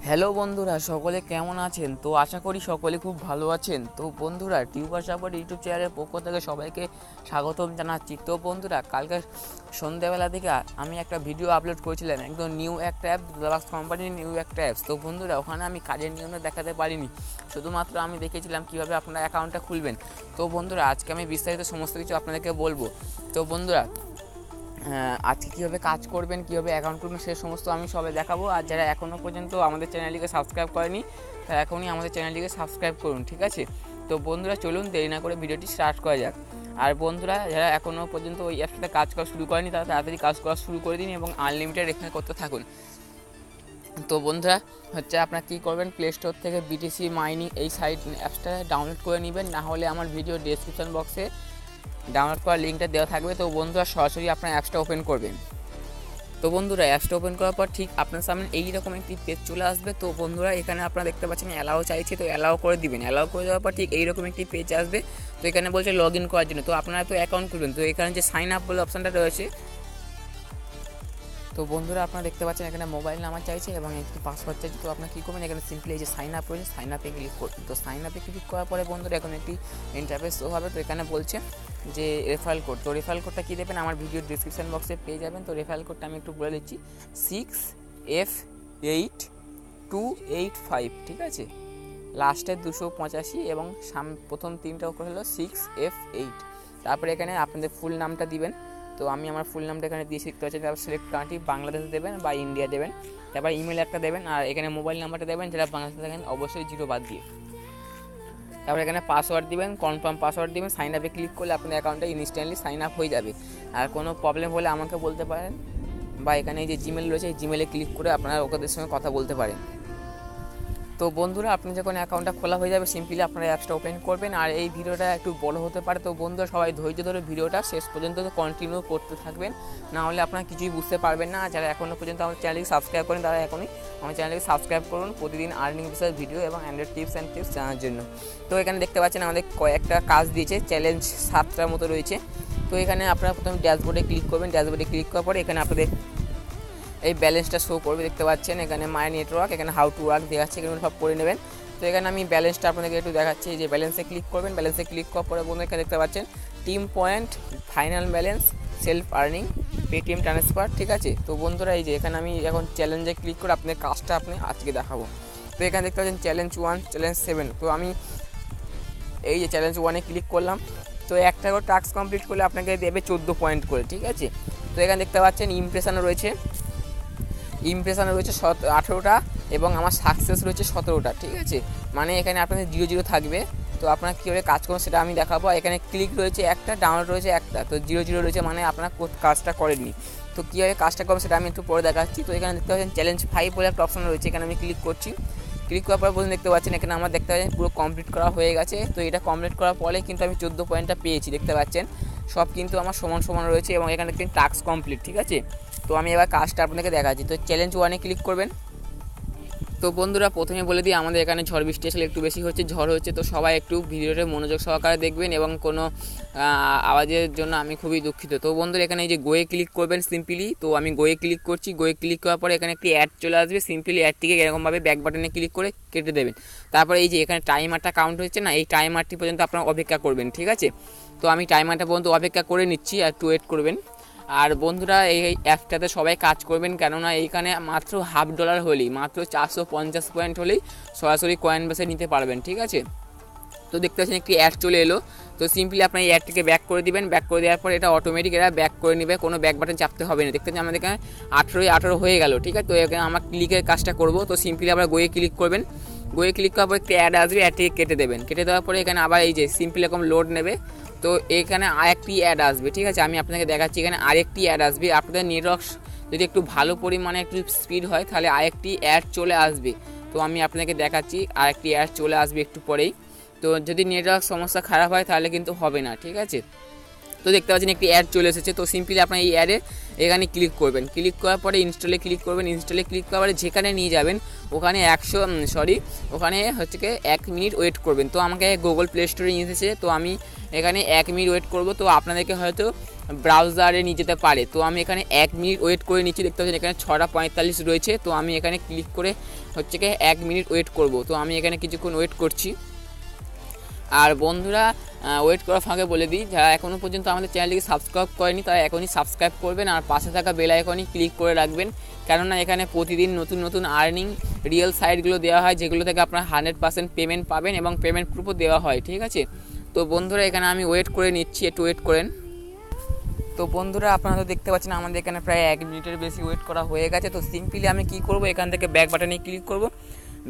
Hello বন্ধুরা, সকলে কেমন আছেন? তো আশা করি সকলে খুব ভালো আছেন। তো বন্ধুরা, টিউবার সাপোর্ট ইউটিউব চ্যানেলের পক্ষ থেকে সবাইকে স্বাগতম জানাচ্ছি। তো বন্ধুরা, কালকে সন্ধ্যাবেলা থেকে আমি একটা ভিডিও আপলোড করেছিলাম, একদম নিউ একটা অ্যাপ, লাক্স কোম্পানির নিউ একটা অ্যাপস। তো বন্ধুরা, ওখানে আমি কাজের নিয়মে দেখাতে পারিনি, শুধুমাত্র আমি দেখিয়েছিলাম কীভাবে আপনারা অ্যাকাউন্টটা খুলবেন। তো বন্ধুরা, আজকে আমি বিস্তারিত সমস্ত কিছু আপনাদেরকে বলবো। তো বন্ধুরা, আজকে কীভাবে কাজ করবেন, কীভাবে অ্যাকাউন্ট করবেন, সে সমস্ত আমি সবাই দেখাবো। আর যারা এখনও পর্যন্ত আমাদের চ্যানেলটিকে সাবস্ক্রাইব করেনি, তারা এখনই আমাদের চ্যানেলটিকে সাবস্ক্রাইব করুন, ঠিক আছে? তো বন্ধুরা, চলুন দেরি না করে ভিডিওটি স্টার্ট করা যাক। আর বন্ধুরা, যারা এখনও পর্যন্ত ওই অ্যাপটাতে কাজ করা শুরু করেনি, তারা তাড়াতাড়ি কাজ করা শুরু করে দিন এবং আনলিমিটেড এখানে করতে থাকুন। তো বন্ধুরা, আপনারা কী করবেন, প্লে স্টোর থেকে BTC মাইনিং এই সাইট অ্যাপসটা ডাউনলোড করে নেবেন, না হলে আমার ভিডিও ডেসক্রিপশন বক্সে ডাউনলোড করার লিঙ্কটা দেওয়া থাকবে। তো বন্ধুরা, সরাসরি আপনার অ্যাপসটা ওপেন করবেন। তো বন্ধুরা, অ্যাপসটা ওপেন করার পর ঠিক আপনার সামনে এইরকম একটি পেজ চলে আসবে। তো বন্ধুরা, এখানে আপনারা দেখতে পাচ্ছেন অ্যালাও চাইছে, তো অ্যালাও করে দিবেন। অ্যালাও করে দেওয়ার পর ঠিক এইরকম একটি পেজ আসবে। তো এখানে বলছে লগ ইন করার জন্য। তো আপনারা তো অ্যাকাউন্ট করবেন, তো এখানে যে সাইন আপ বলে অপশানটা রয়েছে, তো বন্ধুরা আপনারা দেখতে পাচ্ছেন এখানে মোবাইল নাম্বার চাইছে এবং একটি পাসওয়ার্ড চাইছে। তো আপনারা কী করবেন, এখানে সিম্পলি এই যে সাইন আপ রয়েছে, সাইন আপে ক্লিক করবেন। তো সাইন আপে ক্লিক করার পরে বন্ধুরা এখন একটি ইন্টারফেস শো হবে। তো এখানে বলছে যে রেফারেল কোড। তো রেফারেল কোডটা কী দেবেন, আমার ভিডিওর ডিসক্রিপশন বক্সে পেয়ে যাবেন। তো রেফারেল কোডটা আমি একটু বলে দিচ্ছি, 6F8285, ঠিক আছে? লাস্টের 285 এবং প্রথম 3টা অক্ষর হলো 6F8। তারপরে এখানে আপনাদের ফুল নামটা দিবেন। তো আমি আমার ফুল নামটা এখানে দিয়ে শিখতে হচ্ছে। তারপর সিলেক্ট কান্ট্রি বাংলাদেশ দেবেন বা ইন্ডিয়া দেবেন। তারপর ইমেল একটা দেবেন আর এখানে মোবাইল নাম্বারটা দেবেন, যারা বাংলাদেশে থাকেন অবশ্যই 0 বাদ দিয়ে। তারপর এখানে পাসওয়ার্ড দিবেন, কনফার্ম পাসওয়ার্ড দিবেন। সাইন আপে ক্লিক করলে আপনার অ্যাকাউন্টটা ইনস্ট্যান্টলি সাইন আপ হয়ে যাবে। আর কোনো প্রবলেম হলে আমাকে বলতে পারেন, বা এখানে এই যে জিমেল রয়েছে, এই জিমেলে ক্লিক করে আপনারা ওদের সঙ্গে কথা বলতে পারেন। তো বন্ধুরা, আপনি যখন অ্যাকাউন্টটা খোলা হয়ে যাবে, সিম্পলি আপনারা অ্যাপসটা ওপেন করবেন। আর এই ভিডিওটা একটু বড় হতে পারে, তো বন্ধুরা সবাই ধৈর্য ধরে ভিডিওটা শেষ পর্যন্ত কন্টিনিউ করতে থাকবেন, না হলে আপনারা কিছুই বুঝতে পারবেন না। যারা এখনও পর্যন্ত আমার চ্যানেলকে সাবস্ক্রাইব করেন, তারা এখনই আমার চ্যানেলকে সাবস্ক্রাইব করুন প্রতিদিন আর্নিং বিষয়ের ভিডিও এবং অ্যান্ড্রয়েড টিপস অ্যান্ড টিপস জানার জন্য। তো এখানে দেখতে পাচ্ছেন আমাদের কয়েকটা কাজ দিয়েছে, চ্যালেঞ্জ 7টার মতো রয়েছে। তো এখানে আপনারা প্রথমে ড্যাশবোর্ডে ক্লিক করবেন। ড্যাশবোর্ডে ক্লিক করার পরে এখানে আপনাদের এই ব্যালেন্সটা শো করবে, দেখতে পাচ্ছেন এখানে মাই নেটওয়ার্ক, এখানে হাউ টু ওয়ার্ক দেখাচ্ছে, এখানে সব করে নেবেন। তো এখানে আমি ব্যালেন্সটা আপনাদেরকে একটু দেখাচ্ছি। যে ব্যালেন্সে ক্লিক করবেন, ব্যালেন্সে ক্লিক করার পরে বন্ধু এখানে দেখতে পাচ্ছেন team point, final balance, self earning, Paytm transfer, ঠিক আছে? তো বন্ধুরা, এই যে এখানে আমি এখন চ্যালেঞ্জে ক্লিক করে আপনাদের কাজটা আজকে দেখাবো। তো এখানে দেখতে পাচ্ছেন চ্যালেঞ্জ 1, চ্যালেঞ্জ 7। তো আমি এই যে চ্যালেঞ্জ 1-এ ক্লিক করলাম। তো একটা করে টাস্ক কমপ্লিট করলে আপনাকে দেবে 14 পয়েন্ট করে, ঠিক আছে? তো এখানে দেখতে পাচ্ছেন ইমপ্রেশনও রয়েছে 18টা এবং আমার সাকসেস রয়েছে 17টা, ঠিক আছে? মানে এখানে আপনাদের 0 থাকবে। তো আপনারা কীভাবে কাজ করুন সেটা আমি দেখাবো। এখানে ক্লিক রয়েছে একটা, ডাউনলোড রয়েছে একটা, তো 0 রয়েছে, মানে আপনারা কাজটা করেননি। তো কীভাবে কাজটা করবো সেটা আমি একটু পরে দেখাচ্ছি। তো এখানে দেখতে পাচ্ছেন চ্যালেঞ্জ 5 বলে একটা অপশন রয়েছে, এখানে আমি ক্লিক করছি। ক্লিক করার পর বলুন দেখতে পাচ্ছেন এখানে আমার দেখতে পাচ্ছেন পুরো কমপ্লিট করা হয়ে গেছে। তো এটা কমপ্লিট করার পরে কিন্তু আমি 14 পয়েন্টটা পেয়েছি, দেখতে পাচ্ছেন সব কিন্তু আমার সমান সমান রয়েছে এবং এখানে দেখছেন টাস্ক কমপ্লিট, ঠিক আছে? তো আমি এবার কাজটা আপনাদেরকে দেখাচ্ছি। তো চ্যালেঞ্জ 1-এ ক্লিক করবেন। তো বন্ধুরা, প্রথমে বলে দিই আমাদের এখানে ঝড় বৃষ্টি আসলে একটু বেশি হচ্ছে, ঝড় হচ্ছে। তো সবাই একটু ভিডিওটা মনোযোগ সহকারে দেখবেন এবং কোনো আওয়াজের জন্য আমি খুবই দুঃখিত। তো বন্ধুরা, এখানে এই যে গোয়ে ক্লিক করবেন সিম্পলি। তো আমি গোয়ে ক্লিক করছি। গোয়ে ক্লিক করার পরে এখানে একটি অ্যাড চলে আসবে, সিম্পলি অ্যাডটিকে এরকমভাবে ব্যাক বাটনে ক্লিক করে কেটে দেবেন। তারপরে এই যে এখানে টাইমারটা কাউন্ট হচ্ছে না, এই টাইমারটি পর্যন্ত আপনারা অপেক্ষা করবেন, ঠিক আছে? তো আমি টাইমারটা পর্যন্ত অপেক্ষা করে নিচ্ছি, আর একটু ওয়েট করবেন। আর বন্ধুরা, এই অ্যাপটাতে সবাই কাজ করবেন, কেননা এইখানে মাত্র $1/2 হলেই, মাত্র 450 পয়েন্ট হলেই সরাসরি কয়েন বেসে নিতে পারবেন, ঠিক আছে? তো দেখতে পাচ্ছেন একটি অ্যাড চলে এলো। তো সিম্পলি আপনার এই অ্যাডটিকে ব্যাক করে দিবেন। ব্যাক করে দেওয়ার পর এটা অটোমেটিক এরা ব্যাক করে নেবে, কোনো ব্যাক বাটন চাপতে হবে না। দেখতে পাচ্ছেন আমাদের এখানে 18 হয়ে গেল, ঠিক আছে? তো এখানে আমার ক্লিকের কাজটা করব। তো সিম্পলি আবার গোয়ে ক্লিক করবেন। গোয়ে ক্লিক করার পর একটি অ্যাড আসবে, অ্যাডটিকে কেটে দেবেন। কেটে দেওয়ার পরে এখানে আবার এই যে সিম্পলি এরকম লোড নেবে। তো এখানে আরেকটি অ্যাড আসবে, ঠিক আছে? আমি আপনাকে দেখাচ্ছি, এখানে আরেকটি অ্যাড আসবে। আপনাদের নেটওয়ার্ক যদি একটু ভালো পরিমাণে একটু স্পিড হয়, তাহলে আরেকটি অ্যাড চলে আসবে। তো আমি আপনাকে দেখাচ্ছি, আরেকটি অ্যাড চলে আসবে একটু পরেই। তো যদি নেটওয়ার্ক সমস্যা খারাপ হয় তাহলে কিন্তু হবে না, ঠিক আছে? তো দেখতে পাচ্ছেন একটি অ্যাড চলে এসেছে। তো সিম্পলি আপনার এই অ্যাডে এখানে ক্লিক করবেন। ক্লিক করার পরে ইনস্টলে ক্লিক করবেন। ইনস্টলে ক্লিক করার পরে যেখানে নিয়ে যাবেন ওখানে ওখানে হচ্ছে 1 মিনিট ওয়েট করবেন। তো আমাকে গুগল প্লে স্টোরে নিয়ে এসেছে, তো আমি এখানে 1 মিনিট ওয়েট করব। তো আপনাদেরকে হয়তো ব্রাউজারে নিয়ে যেতে পারে। তো আমি এখানে 1 মিনিট ওয়েট করে নিচ্ছি, দেখতে পাচ্ছেন এখানে 6:45 রয়েছে। তো আমি এখানে ক্লিক করে হচ্ছে কি 1 মিনিট ওয়েট করব। তো আমি এখানে কিছুক্ষণ ওয়েট করছি। আর বন্ধুরা ওয়েট করার ফাঁকে বলে দিই, যারা এখনও পর্যন্ত আমাদের চ্যানেলটিকে সাবস্ক্রাইব করেনি তারা এখনই সাবস্ক্রাইব করবেন আর পাশে থাকা বেল আইকনই ক্লিক করে রাখবেন, কেননা এখানে প্রতিদিন নতুন নতুন আর্নিং রিয়েল সাইটগুলো দেওয়া হয়, যেগুলো থেকে আপনারা 100% পেমেন্ট পাবেন এবং পেমেন্ট প্রুফও দেওয়া হয়। ঠিক আছে, তো বন্ধুরা এখানে আমি ওয়েট করে নিচ্ছি, একটু ওয়েট করেন। তো বন্ধুরা আপনারা তো দেখতে পাচ্ছেন আমাদের এখানে প্রায় 1 মিনিটের বেশি ওয়েট করা হয়ে গেছে। তো সিম্পলি আমি কি করব, এখান থেকে ব্যাক বাটনে ক্লিক করব।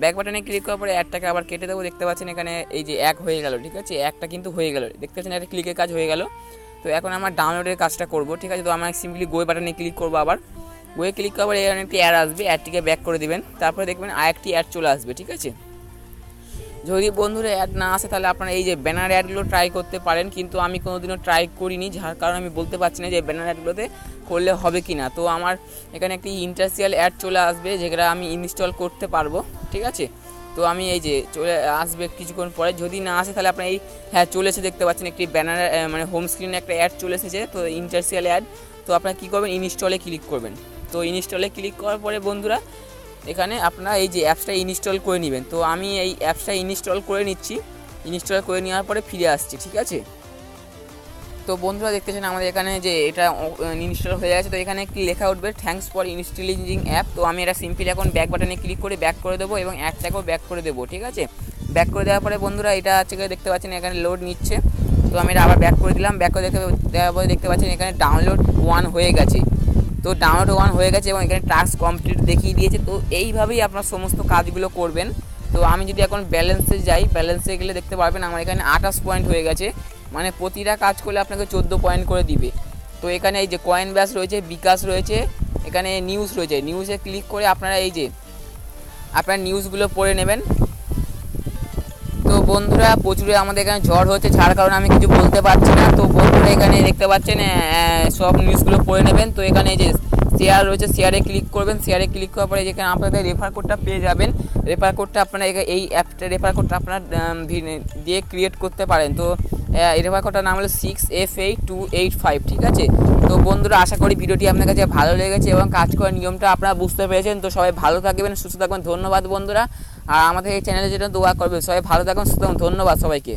ব্যাক বাটনে ক্লিক করার পরে অ্যাডটাকে আবার কেটে দেবো। দেখতে পাচ্ছেন এখানে এই যে 1 হয়ে গেল। ঠিক আছে, একটা কিন্তু হয়ে গেল, দেখতে পাচ্ছেন একটা ক্লিকের কাজ হয়ে গেল। তো এখন আমার ডাউনলোডের কাজটা করব। ঠিক আছে, তো আমার সিম্পলি গো বাটনে ক্লিক করবো। আবার গোয়ে ক্লিক করার পরে এখানে একটি অ্যাড আসবে, অ্যাডটিকে ব্যাক করে দিবেন। তারপরে দেখবেন আরেকটি অ্যাড চলে আসবে। ঠিক আছে, যদি বন্ধুরা অ্যাড না আসে তাহলে আপনারা এই যে ব্যানার অ্যাডগুলো ট্রাই করতে পারেন, কিন্তু আমি কোনোদিনও ট্রাই করিনি, যার কারণে আমি বলতে পারছি না যে ব্যানার অ্যাডগুলোতে করলে হবে কি না। তো আমার এখানে একটি ইন্টারসিয়াল অ্যাড চলে আসবে, যেটা আমি ইনস্টল করতে পারবো। ঠিক আছে, তো আমি এই যে চলে আসবে কিছুক্ষণ পরে, যদি না আসে তাহলে আপনার এই হ্যাঁ চলে এসে দেখতে পাচ্ছেন একটি ব্যানার মানে হোম স্ক্রিনে একটা অ্যাড চলে এসেছে। তো ইন্টারসিয়াল অ্যাড, তো আপনারা কী করবেন, ইনস্টলে ক্লিক করবেন। তো ইনস্টলে ক্লিক করার পরে বন্ধুরা এখানে আপনারা এই যে অ্যাপসটা ইনস্টল করে নেবেন। তো আমি এই অ্যাপসটা ইনস্টল করে নিচ্ছি, ইনস্টল করে নেওয়ার পরে ফিরে আসছি। ঠিক আছে, তো বন্ধুরা দেখতেছেন আমাদের এখানে যে এটা ইনস্টল হয়ে গেছে। তো এখানে একটি লেখা উঠবে থ্যাঙ্কস ফর ইনস্টলিং অ্যাপ। তো আমি এটা সিম্পলি এখন ব্যাক বাটনে ক্লিক করে ব্যাক করে দেবো এবং অ্যাপটাকেও ব্যাক করে দেবো। ঠিক আছে, ব্যাক করে দেওয়ার পরে বন্ধুরা এটা হচ্ছে দেখতে পাচ্ছেন এখানে লোড নিচ্ছে। তো আমি এটা আবার ব্যাক করে দিলাম। ব্যাক করে দেওয়ার পরে দেখতে পাচ্ছেন এখানে ডাউনলোড 1 হয়ে গেছে। তো ডাউনলোড 1 হয়ে গেছে এবং এখানে টাস্ক কমপ্লিট দেখিয়ে দিয়েছে। তো এইভাবেই আপনার সমস্ত কাজগুলো করবেন। তো আমি যদি এখন ব্যালেন্সে যাই, ব্যালেন্সে গেলে দেখতে পারবেন আমার এখানে 28 পয়েন্ট হয়ে গেছে, মানে প্রতিটা কাজ করলে আপনাকে 14 পয়েন্ট করে দিবে। তো এখানে এই যে কয়েন ব্যাস রয়েছে, বিকাশ রয়েছে, এখানে নিউজ রয়েছে, নিউজে ক্লিক করে আপনারা এই যে আপনার নিউজগুলো পড়ে নেবেন। তো বন্ধুরা প্রচুরই আমাদের এখানে ঝড় হচ্ছে, যার কারণে আমি কিছু বলতে পারছি না। তো বন্ধুরা এখানে দেখতে পাচ্ছেন সব নিউজগুলো পড়ে নেবেন। তো এখানে এই যে শেয়ার রয়েছে, শেয়ারে ক্লিক করবেন। শেয়ারে ক্লিক করার পরে যেখানে আপনাদের রেফার কোডটা পেয়ে যাবেন, রেফার কোডটা আপনারা এই অ্যাপটা রেফার কোডটা আপনারা দিয়ে ক্রিয়েট করতে পারেন। তো এই রেফার কোডটার নাম হলো 6F8285। ঠিক আছে, তো বন্ধুরা আশা করি ভিডিওটি আপনার কাছে ভালো লেগেছে এবং কাজ করার নিয়মটা আপনারা বুঝতে পেরেছেন। তো সবাই ভালো থাকবেন, সুস্থ থাকবেন। ধন্যবাদ বন্ধুরা, আর আমাদের এই চ্যানেলে যেটা দোয়া করবেন। সবাই ভালো থাকুন, সুস্থ থাকুন। ধন্যবাদ সবাইকে।